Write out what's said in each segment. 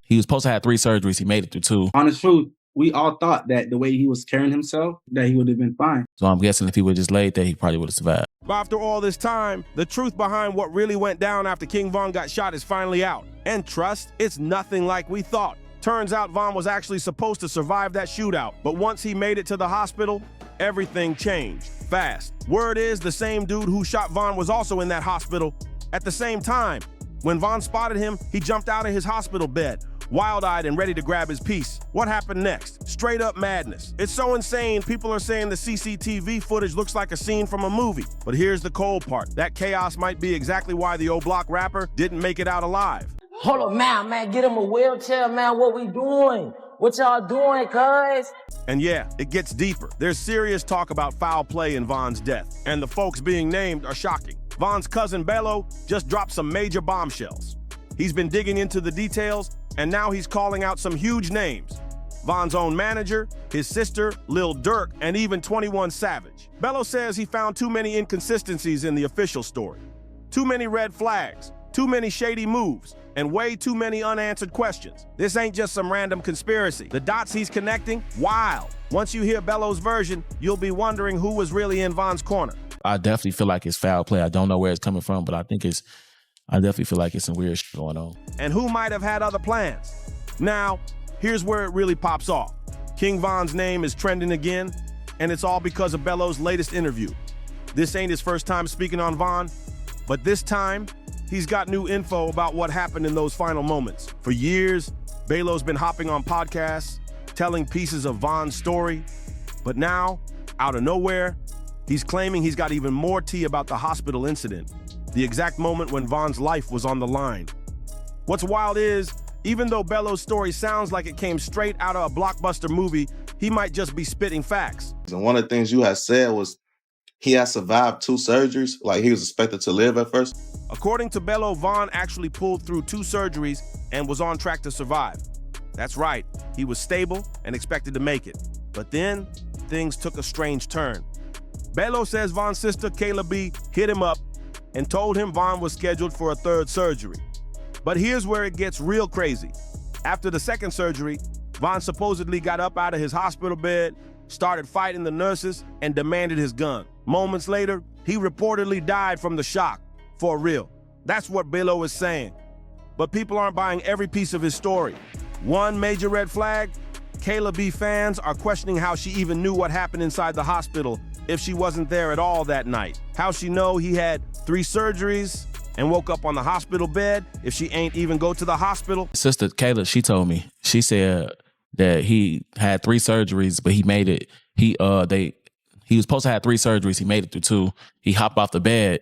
He was supposed to have 3 surgeries. He made it through 2. Honest truth, we all thought that the way he was carrying himself, that he would have been fine. So I'm guessing if he would just laid there, he probably would have survived. But after all this time, the truth behind what really went down after King Von got shot is finally out. And trust, it's nothing like we thought. Turns out Von was actually supposed to survive that shootout, but once he made it to the hospital, everything changed fast. Word is the same dude who shot Von was also in that hospital at the same time. When Von spotted him, he jumped out of his hospital bed, wild-eyed and ready to grab his piece. What happened next? Straight up madness. It's so insane, people are saying the CCTV footage looks like a scene from a movie. But here's the cold part. That chaos might be exactly why the O-Block rapper didn't make it out alive. Hold up, man, get him a wheelchair, man. What we doing? What y'all doing, cuz? And yeah, it gets deeper. There's serious talk about foul play in Von's death, and the folks being named are shocking. Von's cousin Bello just dropped some major bombshells. He's been digging into the details, and now he's calling out some huge names. Von's own manager, his sister, Lil Durk, and even 21 Savage. Bello says he found too many inconsistencies in the official story. Too many red flags, too many shady moves, and way too many unanswered questions. This ain't just some random conspiracy. The dots he's connecting, wild. Once you hear Bello's version, you'll be wondering who was really in Von's corner. I definitely feel like it's foul play. I don't know where it's coming from, but I definitely feel like it's some weird shit going on. And who might have had other plans? Now, here's where it really pops off. King Von's name is trending again, and it's all because of Bello's latest interview. This ain't his first time speaking on Von, but this time, he's got new info about what happened in those final moments. For years, Bello's been hopping on podcasts, telling pieces of Von's story, but now, out of nowhere, he's claiming he's got even more tea about the hospital incident, the exact moment when Von's life was on the line. What's wild is, even though Bello's story sounds like it came straight out of a blockbuster movie, he might just be spitting facts. And one of the things you had said was he had survived 2 surgeries, like he was expected to live at first. According to Bello, Von actually pulled through 2 surgeries and was on track to survive. That's right, he was stable and expected to make it. But then, things took a strange turn. Bello says Von's sister, Kayla B, hit him up and told him Von was scheduled for a 3rd surgery. But here's where it gets real crazy. After the 2nd surgery, Von supposedly got up out of his hospital bed, started fighting the nurses, and demanded his gun. Moments later, he reportedly died from the shock. For real. That's what Bello is saying. But people aren't buying every piece of his story. One major red flag, Kayla B fans are questioning how she even knew what happened inside the hospital if she wasn't there at all that night. How she know he had 3 surgeries and woke up on the hospital bed if she ain't even go to the hospital. Sister Kayla, she told me, she said that he had 3 surgeries, but he made it. He was supposed to have 3 surgeries. He made it through 2. He hopped off the bed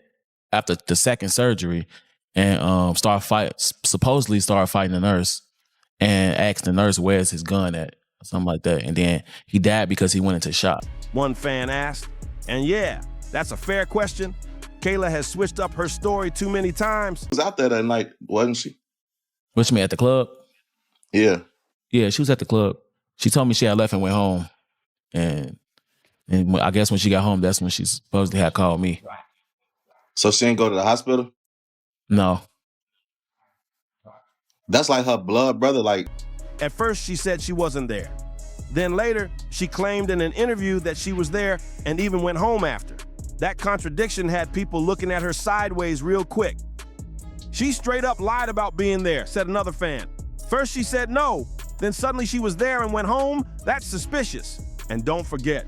after the 2nd surgery and supposedly started fighting the nurse and asked the nurse where's his gun at, or something like that. And then he died because he went into shock. One fan asked, and yeah, that's a fair question. Kayla has switched up her story too many times. She was out there that night, wasn't she? What you mean, at the club? Yeah. Yeah, she was at the club. She told me she had left and went home. And I guess when she got home, that's when she supposedly had called me. So she didn't go to the hospital? No. That's like her blood brother, like. At first, she said she wasn't there. Then later, she claimed in an interview that she was there and even went home after. That contradiction had people looking at her sideways real quick. She straight up lied about being there, said another fan. First she said no, then suddenly she was there and went home. That's suspicious. And don't forget,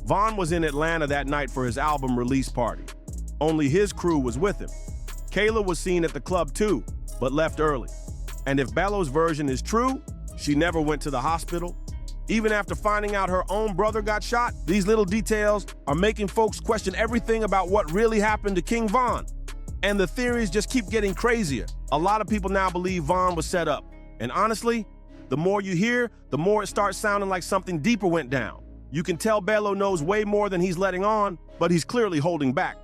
Von was in Atlanta that night for his album release party. Only his crew was with him. Kayla was seen at the club too, but left early. And if Bello's version is true, she never went to the hospital. Even after finding out her own brother got shot, these little details are making folks question everything about what really happened to King Von. And the theories just keep getting crazier. A lot of people now believe Von was set up. And honestly, the more you hear, the more it starts sounding like something deeper went down. You can tell Bello knows way more than he's letting on, but he's clearly holding back.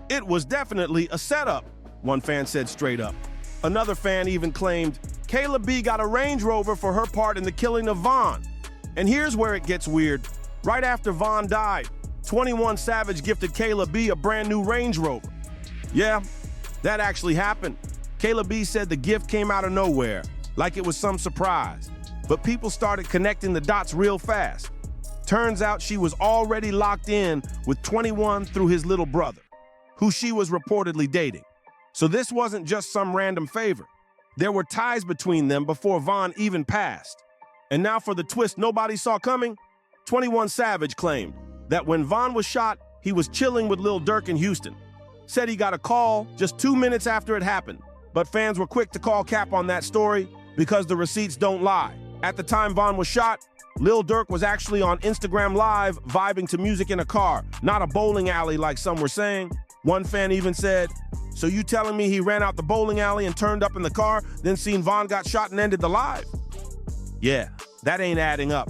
It was definitely a setup, one fan said straight up. Another fan even claimed Kayla B got a Range Rover for her part in the killing of Von. And here's where it gets weird. Right after Von died, 21 Savage gifted Kayla B a brand new Range Rover. Yeah, that actually happened. Kayla B said the gift came out of nowhere. like it was some surprise. But people started connecting the dots real fast. Turns out she was already locked in with 21 through his little brother, who she was reportedly dating. So this wasn't just some random favor. There were ties between them before Von even passed. And now for the twist nobody saw coming, 21 Savage claimed that when Von was shot, he was chilling with Lil Durk in Houston. Said he got a call just 2 minutes after it happened, but fans were quick to call cap on that story because the receipts don't lie. At the time Von was shot, Lil Durk was actually on Instagram Live vibing to music in a car, not a bowling alley like some were saying. One fan even said, "So you telling me he ran out the bowling alley and turned up in the car, then seen Von got shot and ended the live?" Yeah, that ain't adding up.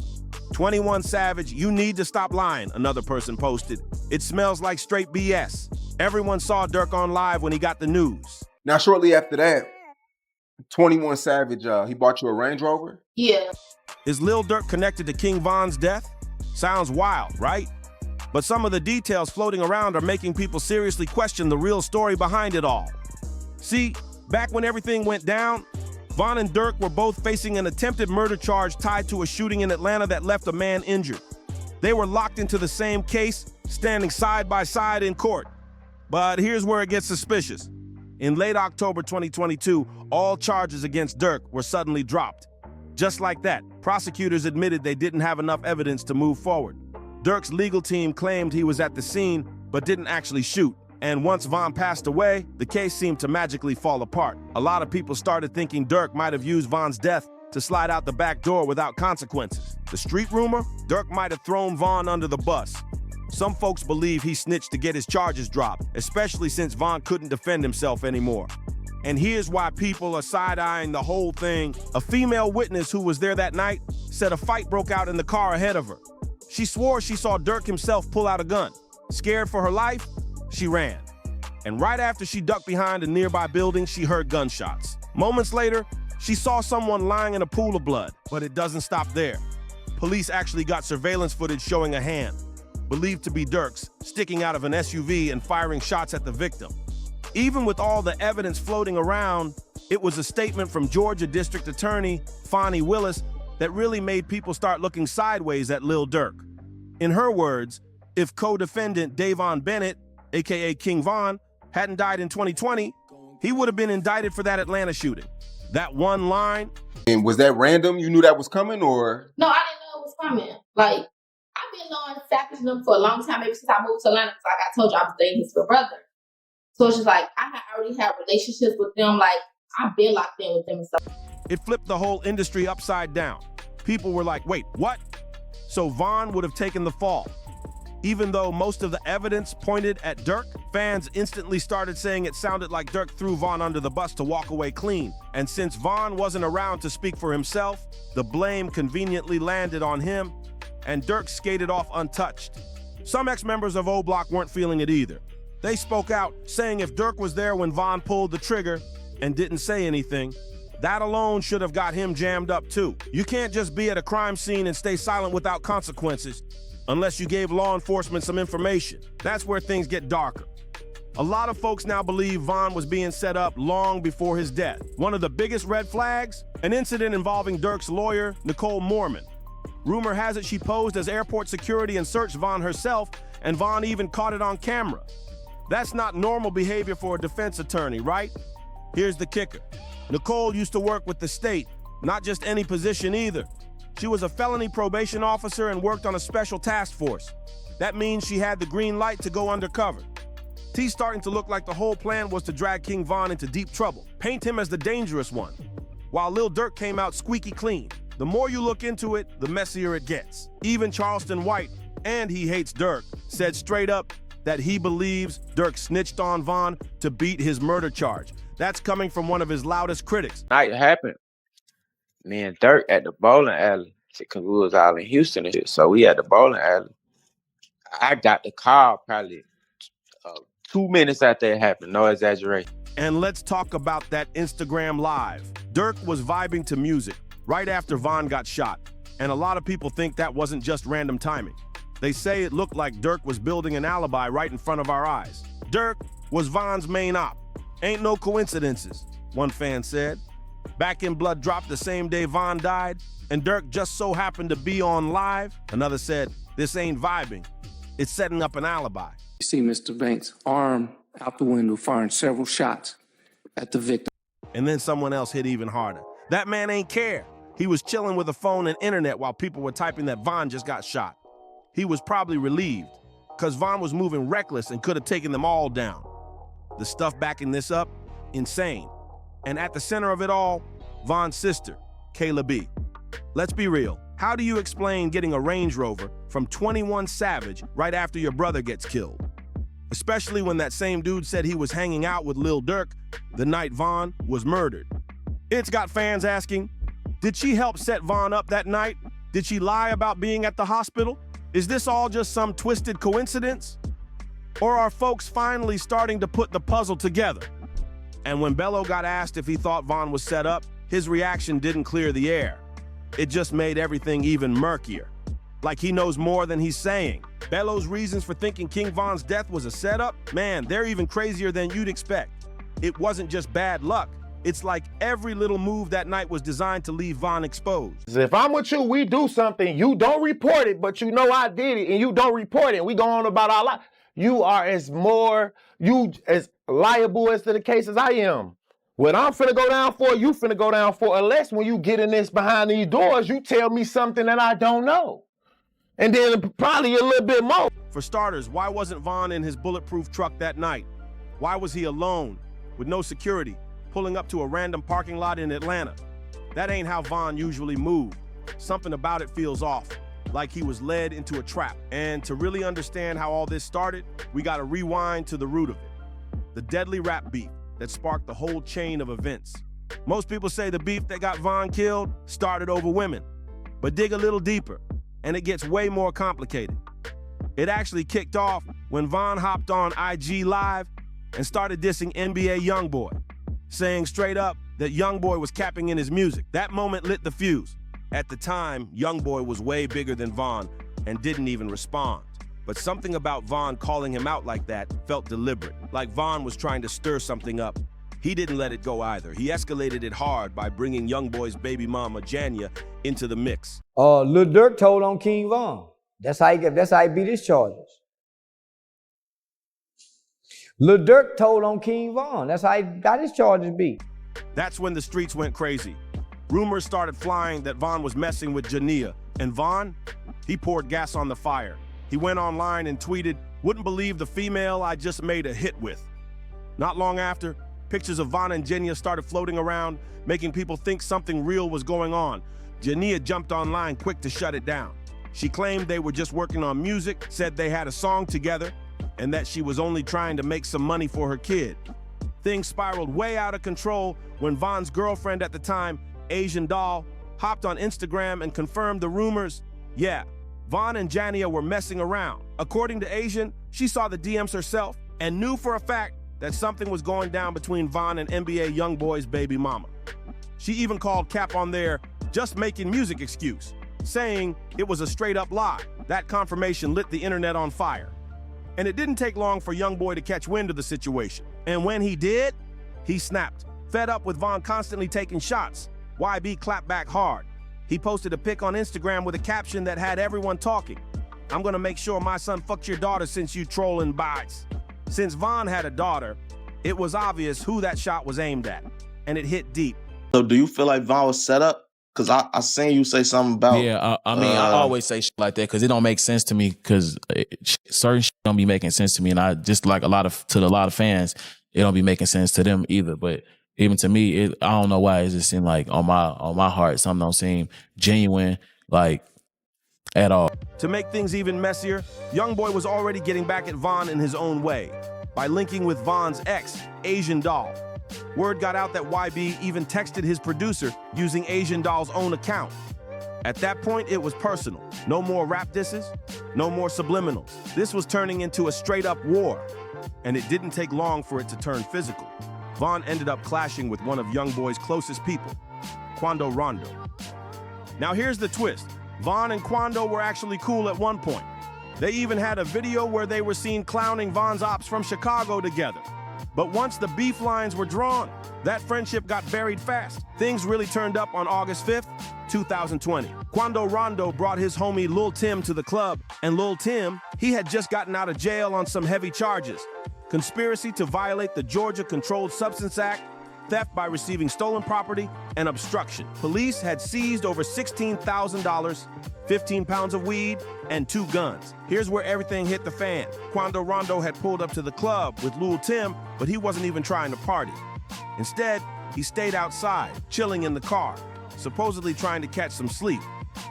21 Savage, you need to stop lying, another person posted. It smells like straight BS. Everyone saw Durk on live when he got the news. Now, shortly after that, 21 Savage, he bought you a Range Rover? Yeah. Is Lil Durk connected to King Von's death? Sounds wild, right? But some of the details floating around are making people seriously question the real story behind it all. See, back when everything went down, Von and Durk were both facing an attempted murder charge tied to a shooting in Atlanta that left a man injured. They were locked into the same case, standing side by side in court. But here's where it gets suspicious. In late October 2022, all charges against Durk were suddenly dropped. Just like that, prosecutors admitted they didn't have enough evidence to move forward. Durk's legal team claimed he was at the scene, but didn't actually shoot. And once Von passed away, the case seemed to magically fall apart. A lot of people started thinking Durk might have used Von's death to slide out the back door without consequences. The street rumor? Durk might have thrown Von under the bus. Some folks believe he snitched to get his charges dropped, especially since Von couldn't defend himself anymore. And here's why people are side-eyeing the whole thing. A female witness who was there that night said a fight broke out in the car ahead of her. She swore she saw Durk himself pull out a gun. Scared for her life, she ran. And right after she ducked behind a nearby building, she heard gunshots. Moments later, she saw someone lying in a pool of blood, but it doesn't stop there. Police actually got surveillance footage showing a hand, believed to be Durk's, sticking out of an SUV and firing shots at the victim. Even with all the evidence floating around, it was a statement from Georgia District Attorney Fani Willis that really made people start looking sideways at Lil Durk. In her words, if co-defendant Davon Bennett, aka King Von, hadn't died in 2020, he would have been indicted for that Atlanta shooting. That one line. And was that random? You knew that was coming, or? No, I didn't know it was coming. Like, I've been knowing Savage them for a long time, maybe since I moved to Atlanta, because like I told you, I was dating his little brother. So it's just like, already had relationships with them, like, I've been locked in with them and stuff. It flipped the whole industry upside down. People were like, wait, what? So Von would have taken the fall. Even though most of the evidence pointed at Durk, fans instantly started saying it sounded like Durk threw Von under the bus to walk away clean. And since Von wasn't around to speak for himself, the blame conveniently landed on him, and Durk skated off untouched. Some ex-members of O Block weren't feeling it either. They spoke out, saying if Durk was there when Von pulled the trigger and didn't say anything, that alone should have got him jammed up too. You can't just be at a crime scene and stay silent without consequences unless you gave law enforcement some information. That's where things get darker. A lot of folks now believe Von was being set up long before his death. One of the biggest red flags, an incident involving Durk's lawyer, Nicole Mormon. Rumor has it she posed as airport security and searched Von herself, and Von even caught it on camera. That's not normal behavior for a defense attorney, right? Here's the kicker. Nicole used to work with the state, not just any position either. She was a felony probation officer and worked on a special task force. That means she had the green light to go undercover. T's starting to look like the whole plan was to drag King Von into deep trouble, paint him as the dangerous one, while Lil Durk came out squeaky clean. The more you look into it, the messier it gets. Even Charleston White, and he hates Durk, said straight up that he believes Durk snitched on Von to beat his murder charge. That's coming from one of his loudest critics. Night happened. Me and Durk at the bowling alley, because we was all in Houston and shit. So we at the bowling alley. I got the call probably 2 minutes after it happened, no exaggeration. And let's talk about that Instagram Live. Durk was vibing to music right after Von got shot. And a lot of people think that wasn't just random timing. They say it looked like Durk was building an alibi right in front of our eyes. Durk was Von's main op. Ain't no coincidences, one fan said. Back in Blood dropped the same day Von died, and Durk just so happened to be on live. Another said, "This ain't vibing. It's setting up an alibi." You see Mr. Banks' arm out the window firing several shots at the victim. And then someone else hit even harder. That man ain't care. He was chilling with a phone and internet while people were typing that Von just got shot. He was probably relieved, because Von was moving reckless and could have taken them all down. The stuff backing this up, insane. And at the center of it all, Von's sister, Kayla B. Let's be real. How do you explain getting a Range Rover from 21 Savage right after your brother gets killed? Especially when that same dude said he was hanging out with Lil Durk the night Von was murdered. It's got fans asking, did she help set Von up that night? Did she lie about being at the hospital? Is this all just some twisted coincidence? Or are folks finally starting to put the puzzle together? And when Bello got asked if he thought Von was set up, his reaction didn't clear the air. It just made everything even murkier. Like he knows more than he's saying. Bello's reasons for thinking King Von's death was a setup, man, they're even crazier than you'd expect. It wasn't just bad luck. It's like every little move that night was designed to leave Von exposed. If I'm with you, we do something, you don't report it, but you know I did it, and you don't report it, we go on about our life. You are as liable as to the case as I am. What I'm finna go down for, you finna go down for, unless when you get in this behind these doors, you tell me something that I don't know. And then probably a little bit more. For starters, why wasn't Von in his bulletproof truck that night? Why was he alone, with no security, pulling up to a random parking lot in Atlanta? That ain't how Von usually moved. Something about it feels off, like he was led into a trap. And to really understand how all this started, we gotta rewind to the root of it. The deadly rap beef that sparked the whole chain of events. Most people say the beef that got Von killed started over women, but dig a little deeper, and it gets way more complicated. It actually kicked off when Von hopped on IG Live and started dissing NBA Youngboy, saying straight up that Youngboy was capping in his music. That moment lit the fuse. At the time, Youngboy was way bigger than Von and didn't even respond. But something about Von calling him out like that felt deliberate, like Von was trying to stir something up. He didn't let it go either. He escalated it hard by bringing Youngboy's baby mama, Jania, into the mix. Lil Durk told on King Von. That's how he beat his charges. Lil Durk told on King Von. That's how he got his charges beat. That's when the streets went crazy. Rumors started flying that Von was messing with Jania. And Von, he poured gas on the fire. He went online and tweeted, "Wouldn't believe the female I just made a hit with." Not long after, pictures of Von and Jania started floating around, making people think something real was going on. Jania jumped online quick to shut it down. She claimed they were just working on music, said they had a song together, and that she was only trying to make some money for her kid. Things spiraled way out of control when Von's girlfriend at the time, Asian Doll, hopped on Instagram and confirmed the rumors. Yeah, Von and Jania were messing around. According to Asian, she saw the DMs herself and knew for a fact that something was going down between Von and NBA Youngboy's baby mama. She even called Cap on their just making music excuse, saying it was a straight up lie. That confirmation lit the internet on fire. And it didn't take long for Youngboy to catch wind of the situation. And when he did, he snapped. Fed up with Von constantly taking shots, YB clapped back hard. He posted a pic on Instagram with a caption that had everyone talking. "I'm gonna make sure my son fucks your daughter since you trolling bots." Since Von had a daughter, it was obvious who that shot was aimed at, and it hit deep. So do you feel like Von was set up? Because I seen you say something about... Yeah, I mean, I always say shit like that because it don't make sense to me because certain shit don't be making sense to me. And I just like a lot of fans, it don't be making sense to them either. But even to me, I don't know why it just seemed like on my heart, something don't seem genuine, like at all. To make things even messier, Youngboy was already getting back at Von in his own way by linking with Von's ex, Asian Doll. Word got out that YB even texted his producer using Asian Doll's own account. At that point, it was personal. No more rap disses, no more subliminals. This was turning into a straight-up war, and it didn't take long for it to turn physical. Von ended up clashing with one of Youngboy's closest people, Quando Rondo. Now here's the twist. Von and Quando were actually cool at one point. They even had a video where they were seen clowning Von's ops from Chicago together. But once the beef lines were drawn, That friendship got buried fast. Things really turned up on August 5th, 2020. Quando Rondo brought his homie Lil Tim to the club, and Lil Tim, he had just gotten out of jail on some heavy charges. Conspiracy to violate the Georgia Controlled Substance Act, theft by receiving stolen property, and obstruction. Police had seized over $16,000, 15 pounds of weed, and 2 guns. Here's where everything hit the fan. Quando Rondo had pulled up to the club with Lil Tim, but he wasn't even trying to party. Instead, he stayed outside, chilling in the car, supposedly trying to catch some sleep.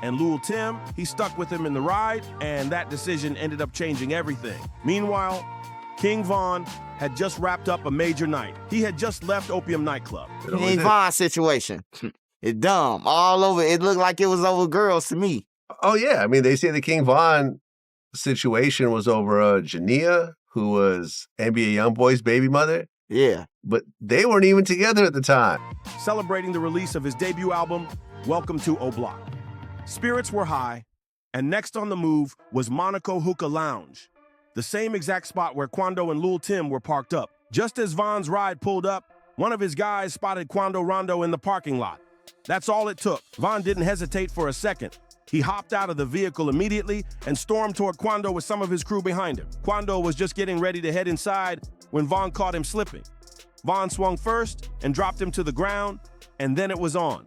And Lil Tim, he stuck with him in the ride, and that decision ended up changing everything. Meanwhile, King Von had just wrapped up a major night. He had just left Opium nightclub. King Von situation. It's dumb. All over. It looked like it was over girls to me. Oh, yeah. I mean, they say the King Von situation was over Jania, who was NBA Youngboy's baby mother. Yeah. But they weren't even together at the time. Celebrating the release of his debut album, Welcome to O Block. Spirits were high, and next on the move was Monaco Hookah Lounge, the same exact spot where Quando and Lil Tim were parked up. Just as Von's ride pulled up, one of his guys spotted Quando Rondo in the parking lot. That's all it took. Von didn't hesitate for a second. He hopped out of the vehicle immediately and stormed toward Quando with some of his crew behind him. Quando was just getting ready to head inside when Von caught him slipping. Von swung first and dropped him to the ground, and then it was on.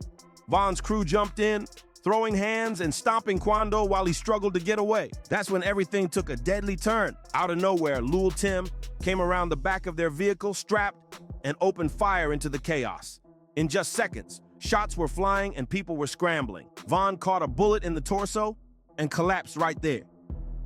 Von's crew jumped in, throwing hands and stomping Quando while he struggled to get away. That's when everything took a deadly turn. Out of nowhere, Lil Tim came around the back of their vehicle, strapped, and opened fire into the chaos. In just seconds, shots were flying and people were scrambling. Von caught a bullet in the torso and collapsed right there.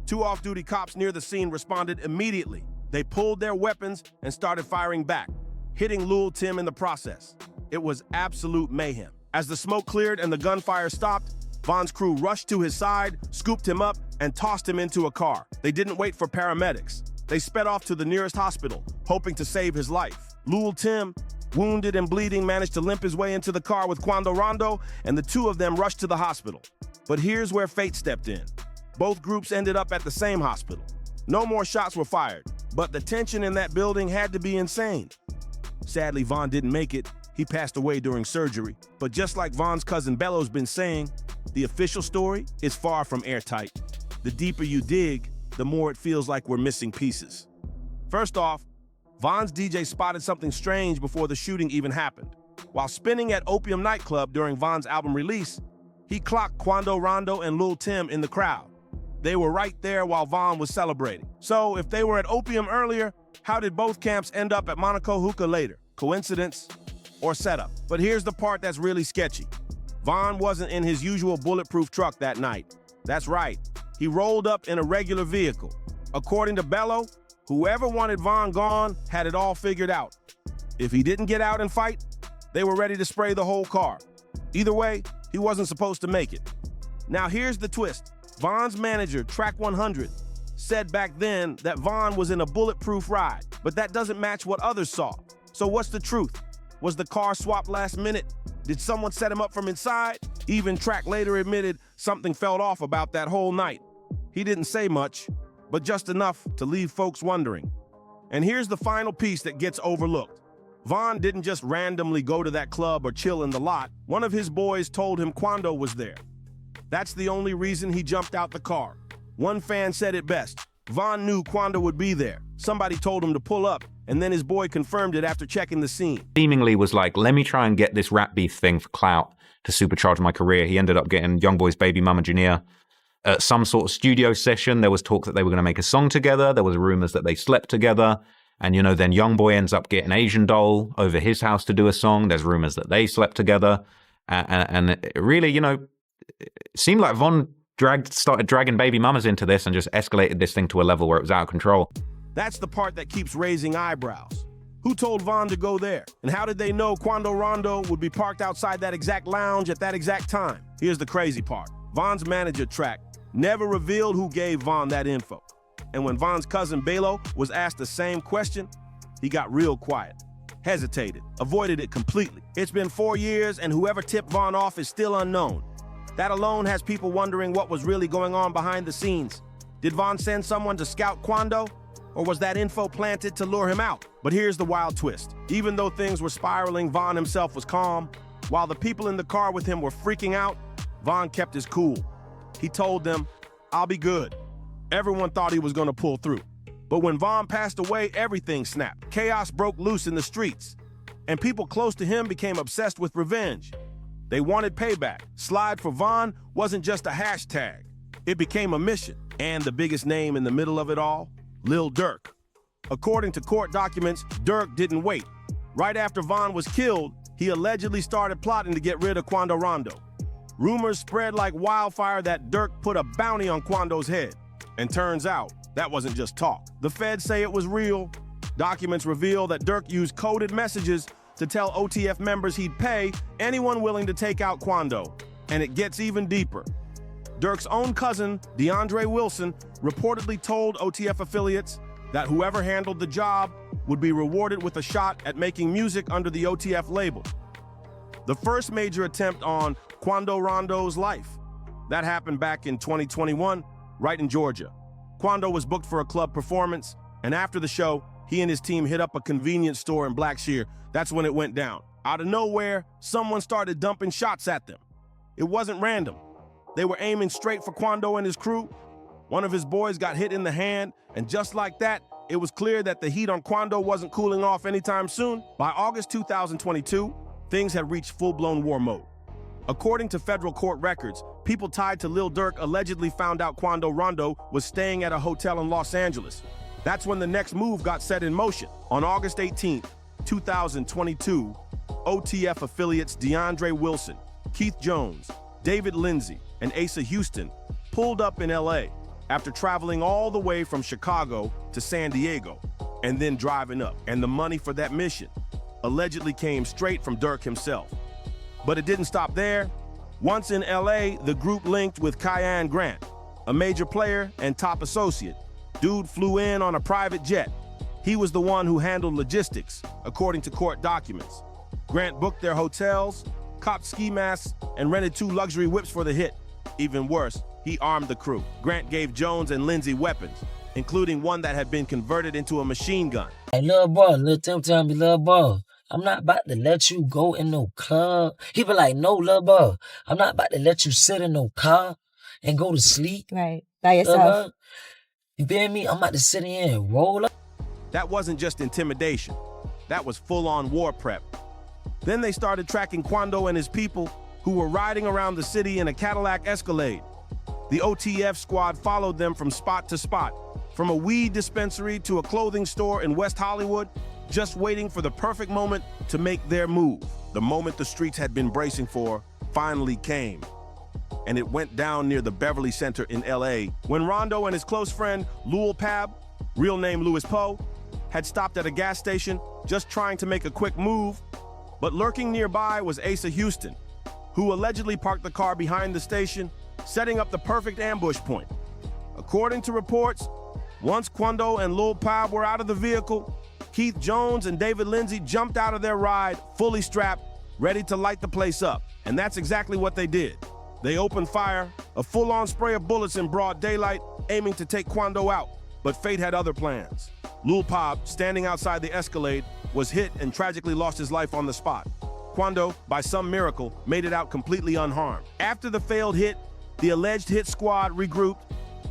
2 off-duty cops near the scene responded immediately. They pulled their weapons and started firing back, hitting Lil Tim in the process. It was absolute mayhem. As the smoke cleared and the gunfire stopped, Von's crew rushed to his side, scooped him up, and tossed him into a car. They didn't wait for paramedics. They sped off to the nearest hospital, hoping to save his life. Lil Tim, wounded and bleeding, managed to limp his way into the car with Quando Rondo, and the 2 of them rushed to the hospital. But here's where fate stepped in. Both groups ended up at the same hospital. No more shots were fired, but the tension in that building had to be insane. Sadly, Von didn't make it. He passed away during surgery. But just like Von's cousin Bello's been saying, the official story is far from airtight. The deeper you dig, the more it feels like we're missing pieces. First off, Von's DJ spotted something strange before the shooting even happened. While spinning at Opium nightclub during Von's album release, he clocked Quando Rondo and Lil Tim in the crowd. They were right there while Von was celebrating. So if they were at Opium earlier, how did both camps end up at Monaco Hookah later? Coincidence or setup? But here's the part that's really sketchy. Von wasn't in his usual bulletproof truck that night. That's right, he rolled up in a regular vehicle. According to Bello, whoever wanted Von gone had it all figured out. If he didn't get out and fight, they were ready to spray the whole car. Either way, he wasn't supposed to make it. Now here's the twist. Von's manager, Track 100, said back then that Von was in a bulletproof ride, but that doesn't match what others saw. So what's the truth? Was the car swapped last minute? Did someone set him up from inside? Even Track later admitted something felt off about that whole night. He didn't say much, but just enough to leave folks wondering. And here's the final piece that gets overlooked. Von didn't just randomly go to that club or chill in the lot. One of his boys told him Quando was there. That's the only reason he jumped out the car. One fan said it best. Von knew Quando would be there. Somebody told him to pull up, and then his boy confirmed it after checking the scene. Seemingly was like, let me try and get this rap beef thing for clout to supercharge my career. He ended up getting Youngboy's baby mama Jania at some sort of studio session. There was talk that they were going to make a song together. There was rumors that they slept together. And, then Youngboy ends up getting Asian Doll over his house to do a song. There's rumors that they slept together. And it really, it seemed like Von started dragging baby mamas into this and just escalated this thing to a level where it was out of control. That's the part that keeps raising eyebrows. Who told Von to go there? And how did they know Quando Rondo would be parked outside that exact lounge at that exact time? Here's the crazy part. Von's manager, Track, never revealed who gave Von that info. And when Von's cousin Belo was asked the same question, he got real quiet, hesitated, avoided it completely. It's been 4 years, and whoever tipped Von off is still unknown. That alone has people wondering what was really going on behind the scenes. Did Von send someone to scout Quando? Or was that info planted to lure him out? But here's the wild twist. Even though things were spiraling, Von himself was calm. While the people in the car with him were freaking out, Von kept his cool. He told them, "I'll be good." Everyone thought he was going to pull through. But when Von passed away, everything snapped. Chaos broke loose in the streets. And people close to him became obsessed with revenge. They wanted payback. Slide for Von wasn't just a hashtag. It became a mission. And the biggest name in the middle of it all? Lil Durk. According to court documents, Durk didn't wait. Right after Von was killed, he allegedly started plotting to get rid of Quando Rondo. Rumors spread like wildfire that Durk put a bounty on Quando's head. And turns out, that wasn't just talk. The feds say it was real. Documents reveal that Durk used coded messages to tell OTF members he'd pay anyone willing to take out Quando. And it gets even deeper. Durk's own cousin, DeAndre Wilson, reportedly told OTF affiliates that whoever handled the job would be rewarded with a shot at making music under the OTF label. The first major attempt on Quando Rondo's life. That happened back in 2021, right in Georgia. Quando was booked for a club performance, and after the show, he and his team hit up a convenience store in Blackshear. That's when it went down. Out of nowhere, someone started dumping shots at them. It wasn't random. They were aiming straight for Quando and his crew. One of his boys got hit in the hand, and just like that, it was clear that the heat on Quando wasn't cooling off anytime soon. By August 2022, things had reached full-blown war mode. According to federal court records, people tied to Lil Durk allegedly found out Quando Rondo was staying at a hotel in Los Angeles. That's when the next move got set in motion. On August 18, 2022, OTF affiliates DeAndre Wilson, Keith Jones, David Lindsay, and Asa Houston pulled up in LA after traveling all the way from Chicago to San Diego and then driving up. And the money for that mission allegedly came straight from Durk himself. But it didn't stop there. Once in LA, the group linked with Kyan Grant, a major player and top associate. Dude flew in on a private jet. He was the one who handled logistics, according to court documents. Grant booked their hotels, copped ski masks, and rented 2 luxury whips for the hit. Even worse, he armed the crew. Grant gave Jones and Lindsay weapons, including one that had been converted into a machine gun. Hey, little boy, Lil Tim tell me, little boy, I'm not about to let you go in no club. He be like, no, little boy, I'm not about to let you sit in no car and go to sleep. Right, by yourself. You feel me? I'm about to sit in and roll up. That wasn't just intimidation. That was full-on war prep. Then they started tracking Quando and his people, who were riding around the city in a Cadillac Escalade. The OTF squad followed them from spot to spot, from a weed dispensary to a clothing store in West Hollywood, just waiting for the perfect moment to make their move. The moment the streets had been bracing for finally came. And it went down near the Beverly Center in LA when Rondo and his close friend Lil Pab, real name Louis Poe, had stopped at a gas station just trying to make a quick move. But lurking nearby was Asa Houston, who allegedly parked the car behind the station, setting up the perfect ambush point. According to reports, once Quando and Lil Pab were out of the vehicle, Keith Jones and David Lindsay jumped out of their ride, fully strapped, ready to light the place up. And that's exactly what they did. They opened fire, a full-on spray of bullets in broad daylight, aiming to take Quando out. But fate had other plans. Lil Pab, standing outside the Escalade, was hit and tragically lost his life on the spot. Quando, by some miracle, made it out completely unharmed. After the failed hit, the alleged hit squad regrouped,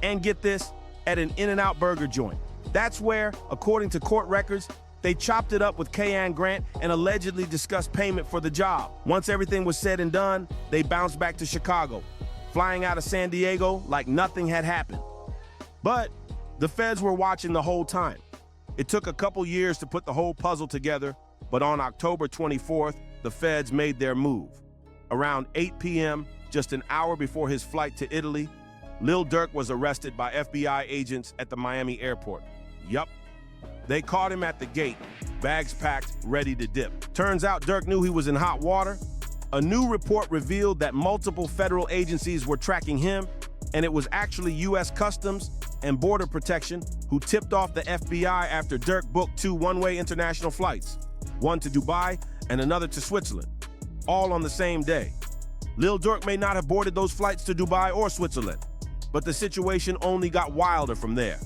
and get this, at an In-N-Out burger joint. That's where, according to court records, they chopped it up with Kyan Grant and allegedly discussed payment for the job. Once everything was said and done, they bounced back to Chicago, flying out of San Diego like nothing had happened. But the feds were watching the whole time. It took a couple years to put the whole puzzle together, but on October 24th, the feds made their move. Around 8 p.m., just an hour before his flight to Italy, Lil Durk was arrested by FBI agents at the Miami airport. Yup. They caught him at the gate, bags packed, ready to dip. Turns out Durk knew he was in hot water. A new report revealed that multiple federal agencies were tracking him, and it was actually U.S. Customs and Border Protection who tipped off the FBI after Durk booked 2 one-way international flights, one to Dubai and another to Switzerland, all on the same day. Lil Durk may not have boarded those flights to Dubai or Switzerland, but the situation only got wilder from there.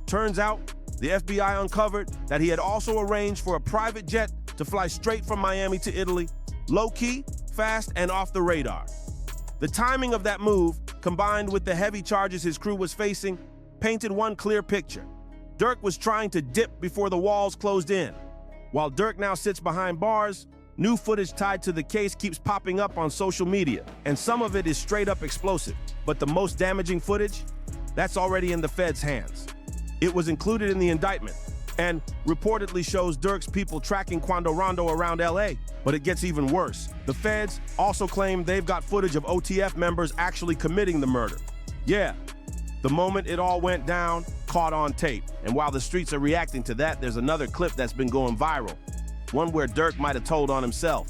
Turns out, The FBI uncovered that he had also arranged for a private jet to fly straight from Miami to Italy, low-key, fast, and off the radar. The timing of that move, combined with the heavy charges his crew was facing, painted one clear picture. Durk was trying to dip before the walls closed in. While Durk now sits behind bars, new footage tied to the case keeps popping up on social media, and some of it is straight up explosive. But the most damaging footage? That's already in the feds' hands. It was included in the indictment and reportedly shows Durk's people tracking Quando Rondo around LA. But it gets even worse. The feds also claim they've got footage of OTF members actually committing the murder. Yeah, the moment it all went down, caught on tape. And while the streets are reacting to that, there's another clip that's been going viral. One where Durk might have told on himself.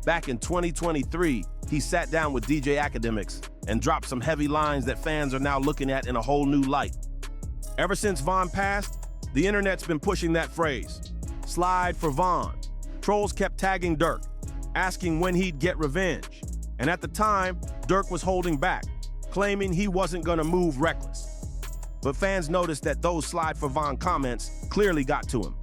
Back in 2023, he sat down with DJ Academics and dropped some heavy lines that fans are now looking at in a whole new light. Ever since Von passed, the internet's been pushing that phrase, slide for Von. Trolls kept tagging Durk, asking when he'd get revenge. And at the time, Durk was holding back, claiming he wasn't gonna move reckless. But fans noticed that those slide for Von comments clearly got to him.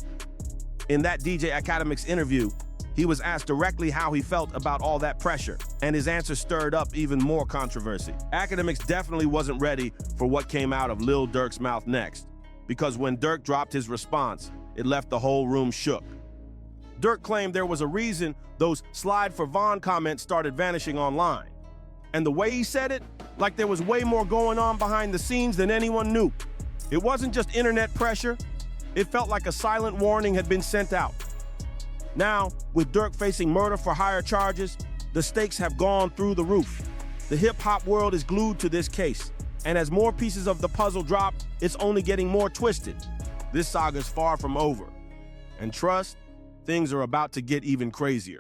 In that DJ Academics interview, he was asked directly how he felt about all that pressure, and his answer stirred up even more controversy. Academics definitely wasn't ready for what came out of Lil Durk's mouth next, because when Durk dropped his response, it left the whole room shook. Durk claimed there was a reason those slide for Von comments started vanishing online. And the way he said it, like there was way more going on behind the scenes than anyone knew. It wasn't just internet pressure, it felt like a silent warning had been sent out. Now, with Durk facing murder for hire charges, the stakes have gone through the roof. The hip-hop world is glued to this case, and as more pieces of the puzzle drop, it's only getting more twisted. This saga's far from over. And trust, things are about to get even crazier.